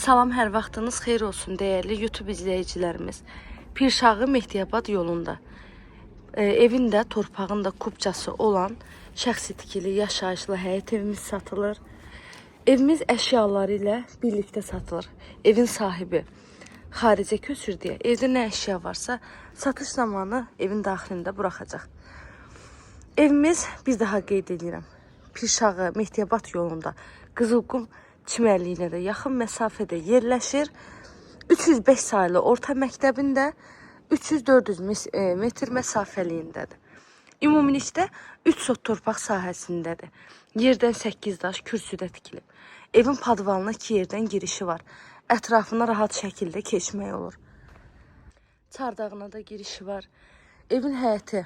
Salam, hər vaxtınız xeyir olsun dəyərli YouTube izləyicilərimiz. Pirşağı Mehdiyabad yolunda evin də torpağın da kubcası olan şəxsi tikili yaşayışlı həyət evimiz satılır. Evimiz əşyaları ilə birlikdə satılır. Evin sahibi xaricə köçür deyə evdə nə əşya varsa satış zamanı evin daxilində buraxacaq. Evimiz, bir daha qeyd edirəm, Pirşağı Mehdiyabad yolunda Qızılqum çimərliyinə də yaxın məsafədə yerləşir. 305 sayılı orta məktəbində 300-400 metr məsafəliyindədir. Ümumilikdə 3 sot torpaq sahəsindədir. Yerdən 8 daş kürsüdə tikilib. Evin padvalına 2 yerdən girişi var. Ətrafına rahat şəkildə keçmək olur. Çardağına da girişi var. Evin həyəti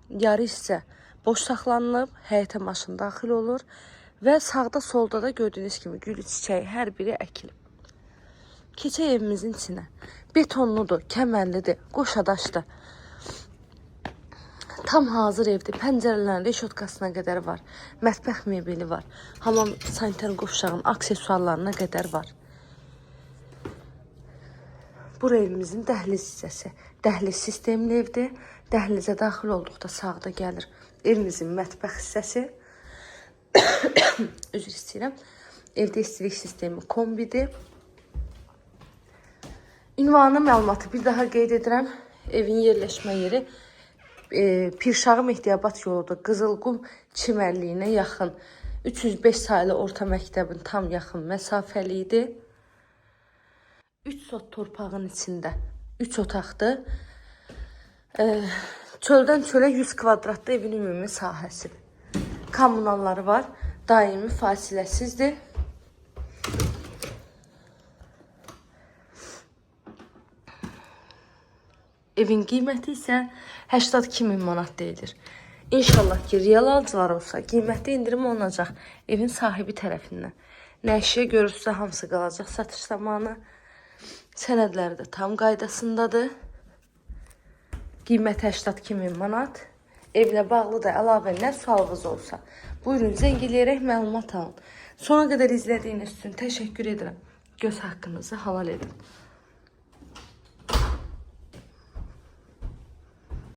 yarı hissə boş saxlanılıb, həyətə maşın daxil olur və sağda solda da gördüyünüz kimi gül çiçəyi hər biri əkilib. Keçək evimizin içinə. Betonludur, kəmərlidir, qoşadaşdır. Tam hazır evdir. Pəncərələrin reşotkasına qədər var. Mətbəx mebeli var. Hamam sanitar qovşağın aksesuarlarına qədər var. Bura evimizin dəhliz hissəsi. Dəhliz sistemli evdir. Dəhlizə daxil olduqda sağda gəlir evimizin mətbəx hissəsi. Üzr istəyirəm. Evdə istilik sistemi kombidir. Ünvanı məlumatı bir daha qeyd edirəm. Evin yerləşmə yeri Pirşağı Mehdiyabad yoludur. Qızılqum çimərliyinə yaxın. 305 sayılı orta məktəbin tam yaxın məsafəli idi. 3 sot torpağın içində 3 otaqdır. Çöldən çölə 100 kvadratda evin ümumi sahəsidir. Kommunalları var. Daimi fasiləsizdir. Evin qiyməti isə 82.000 manat deyilir. İnşallah ki, real alıcılar olsa qiymətdə indirim olunacaq evin sahibi tərəfindən. Nə əşya görürsə hamısı qalacaq satış zamanı. Sənədləri də tam qaydasındadır. Qiyməti 82.000 manat. Evlə bağlı da əlavə nə sualınız olsa, buyurun zəng eləyərək məlumat alın. Sona qədər izlədiyiniz üçün təşəkkür edirəm. Göz haqqınızı halal edin.